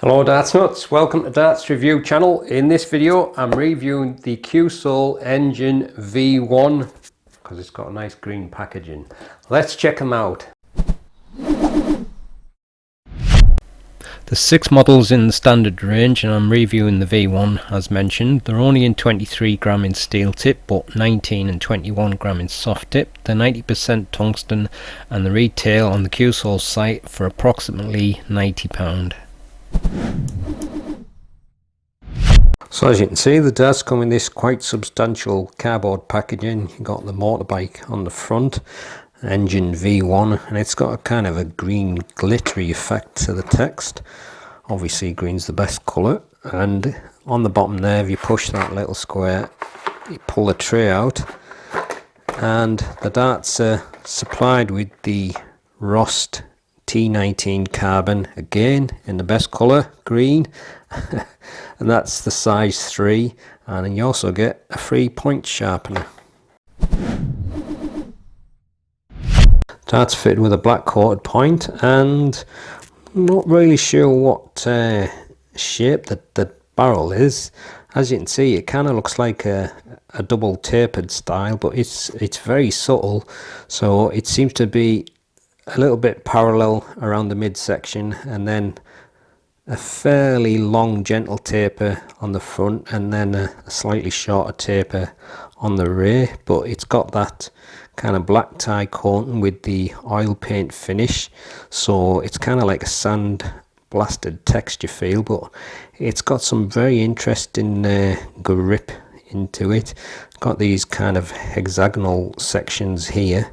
Hello Darts Nuts, welcome to Darts Review channel. In this video I'm reviewing the Cuesoul Engine V1 because it's got a nice green packaging. Let's check them out. There's 6 models in the standard range and I'm reviewing the V1 as mentioned. They're only in 23 gram in steel tip but 19 and 21 gram in soft tip. They're 90% tungsten and the retail on the Cuesoul site for approximately £90. So as you can see, the darts come in this quite substantial cardboard packaging. You got the motorbike on the front, engine V1, and it's got a kind of a green glittery effect to the text. Obviously green's the best colour, and on the bottom there, if you push that little square, you pull the tray out, and the darts are supplied with the Rost T19 carbon, again in the best colour, green, and that's the size 3, and then you also get a free point sharpener. Darts fitted with a black coated point, and I'm not really sure what shape the barrel is. As you can see, it kind of looks like a double tapered style, but it's very subtle, so it seems to be a little bit parallel around the midsection, and then a fairly long gentle taper on the front, and then a slightly shorter taper on the rear. But it's got that kind of black tie coating with the oil paint finish, so it's kind of like a sand blasted texture feel, but it's got some very interesting grip into it. Got these kind of hexagonal sections here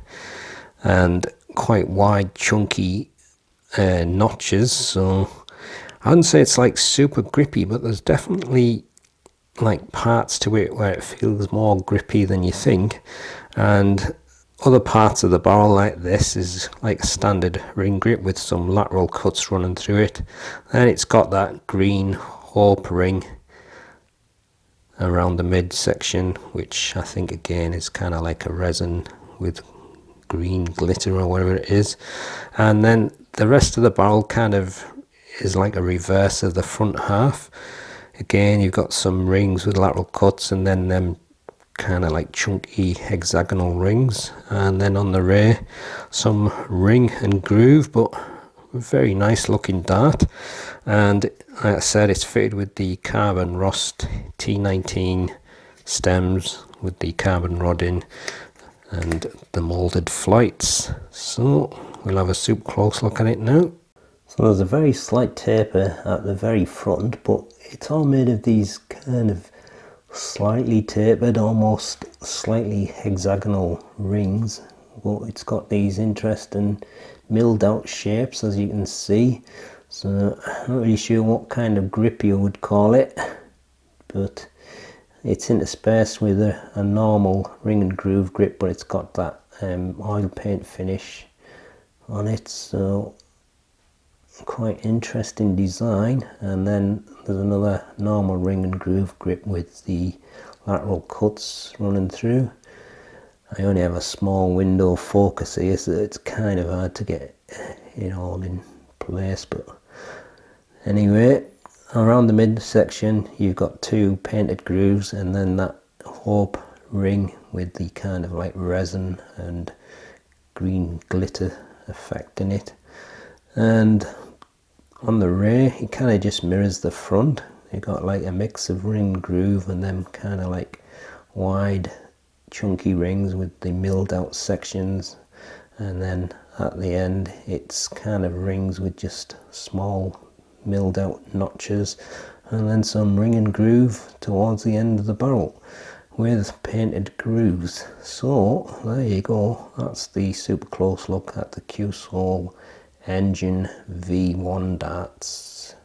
and quite wide chunky notches, so I wouldn't say it's like super grippy, but there's definitely like parts to it where it feels more grippy than you think, and other parts of the barrel like this is like a standard ring grip with some lateral cuts running through it. Then it's got that green hope ring around the midsection, which I think again is kind of like a resin with green glitter or whatever it is, and then the rest of the barrel kind of is like a reverse of the front half. Again, you've got some rings with lateral cuts, and then them kind of like chunky hexagonal rings, and then on the rear some ring and groove, but very nice looking dart. And like I said, it's fitted with the carbon Rost T19 stems with the carbon rod in and the moulded flights. So we'll have a super close look at it now. So there's a very slight taper at the very front, but it's all made of these kind of slightly tapered, almost slightly hexagonal rings, but it's got these interesting milled out shapes, as you can see. So I'm not really sure what kind of grip you would call it, but it's interspersed with a normal ring and groove grip, but it's got that oil paint finish on it, so quite interesting design. And then there's another normal ring and groove grip with the lateral cuts running through. I only have a small window focus here, so it's kind of hard to get it all in place, but anyway, around the midsection you've got 2 painted grooves, and then that hope ring with the kind of like resin and green glitter effect in it. And on the rear it kind of just mirrors the front. You got like a mix of ring groove and then kind of like wide chunky rings with the milled out sections, and then at the end it's kind of rings with just small milled out notches, and then some ring and groove towards the end of the barrel with painted grooves. So there you go, that's the super close look at the Cuesoul Engine V1 darts.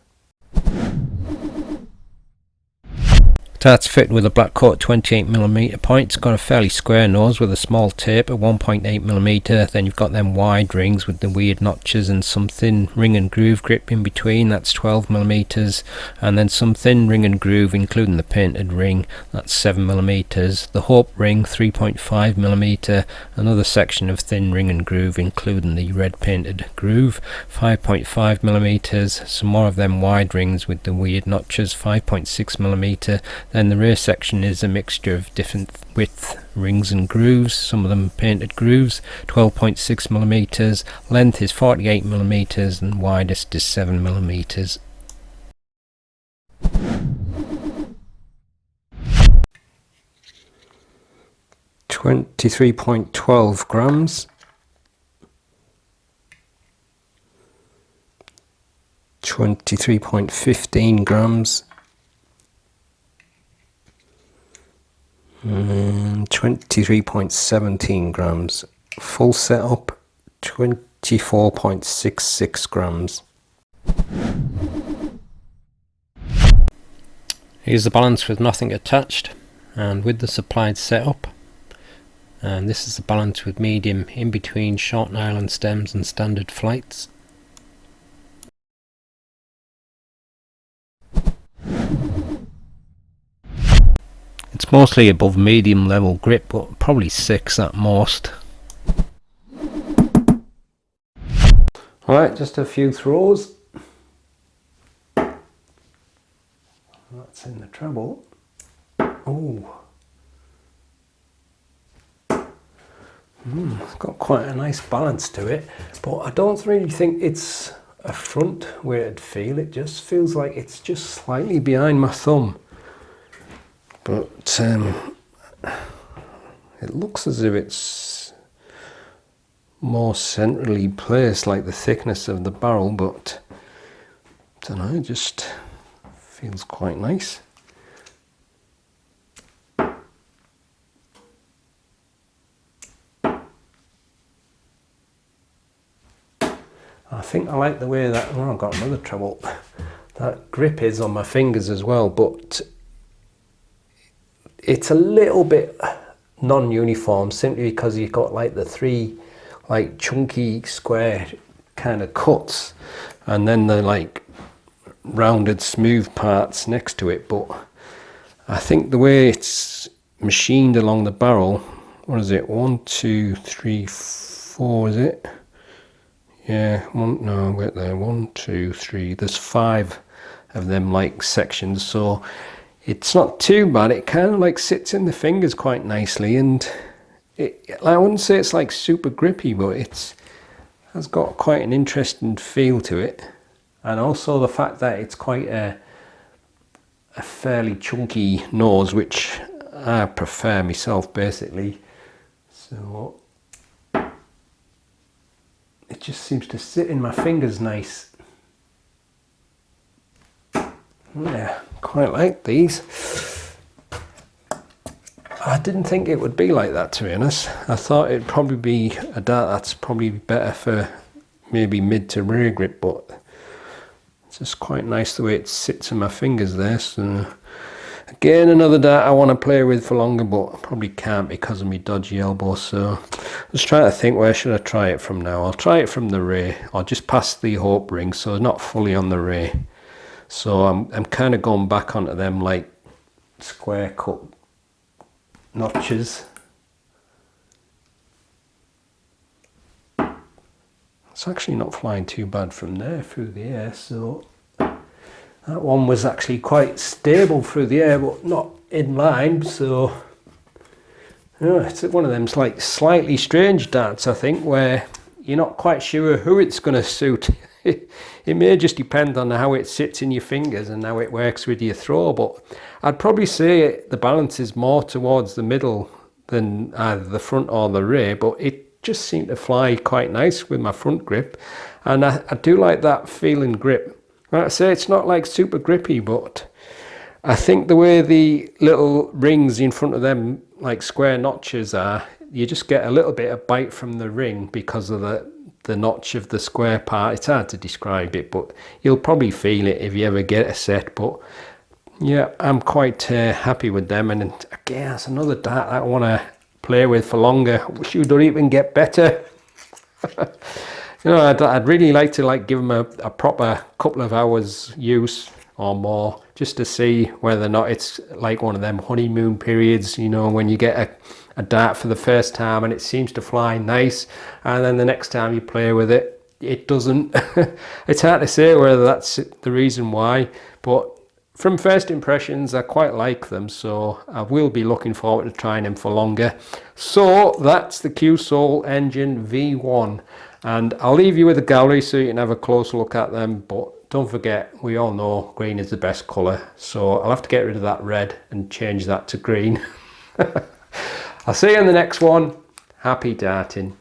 Darts fitted with a black coat 28mm point. It's got a fairly square nose with a small taper, 1.8mm. Then you've got them wide rings with the weird notches and some thin ring and groove grip in between, that's 12mm. And then some thin ring and groove including the painted ring, that's 7mm. The hope ring 3.5mm. Another section of thin ring and groove including the red painted groove, 5.5mm. Some more of them wide rings with the weird notches, 5.6mm. Then the rear section is a mixture of different width rings and grooves, some of them painted grooves, 12.6mm. Length is 48mm and widest is 7mm. $23.12 $23.15 and 23.17 full setup 24.66 Here's the balance with nothing attached and with the supplied setup, and this is the balance with medium in between short nylon stems and standard flights. It's mostly above medium level grip, but probably 6 at most. Alright, just a few throws. That's in the treble. Oh. It's got quite a nice balance to it, but I don't really think it's a front weighted feel. It just feels like it's just slightly behind my thumb. But it looks as if it's more centrally placed, like the thickness of the barrel, but I don't know, it just feels quite nice. I think I like the way that, oh, I've got another trouble, that grip is on my fingers as well, but it's a little bit non-uniform simply because you've got like the three like chunky square kind of cuts and then the like rounded smooth parts next to it, but I think the way it's machined along the barrel, what is it, 1, 2, 3, 4 is it? Yeah, no, wait there, 1, 2, 3, there's 5 of them like sections, so it's not too bad. It kind of like sits in the fingers quite nicely, and I wouldn't say it's like super grippy, but it's has got quite an interesting feel to it, and also the fact that it's quite a fairly chunky nose, which I prefer myself basically. So it just seems to sit in my fingers nice. Yeah, quite like these. I didn't think it would be like that, to be honest. I thought it'd probably be a dart that's probably better for maybe mid to rear grip, but it's just quite nice the way it sits in my fingers there. So again, another dart I want to play with for longer, but I probably can't because of my dodgy elbow. So just trying to think, where should I try it from now? I'll try it from the rear, or just past the hope ring, so not fully on the rear. So I'm kind of going back onto them like square cut notches. It's actually not flying too bad from there through the air, so that one was actually quite stable through the air, but not in line. So yeah, it's one of them like slightly strange darts, I think, where you're not quite sure who it's going to suit. It may just depend on how it sits in your fingers and how it works with your throw, but I'd probably say the balance is more towards the middle than either the front or the rear, but it just seemed to fly quite nice with my front grip, and I do like that feeling grip. Like I say, it's not like super grippy, but I think the way the little rings in front of them like square notches are, you just get a little bit of bite from the ring because of the notch of the square part. It's hard to describe it, but you'll probably feel it if you ever get a set. But Yeah, I'm quite happy with them, and again, that's another dart I want to play with for longer. I wish you'd even get better. You know, I'd really like to give them a proper couple of hours use or more, just to see whether or not it's like one of them honeymoon periods, you know, when you get a dart for the first time and it seems to fly nice, and then the next time you play with it, it doesn't. It's hard to say whether that's the reason why, but from first impressions, I quite like them, so I will be looking forward to trying them for longer. So that's the Cuesoul Engine V1, and I'll leave you with the gallery so you can have a close look at them, but don't forget, we all know green is the best colour, so I'll have to get rid of that red and change that to green. I'll see you in the next one. Happy darting.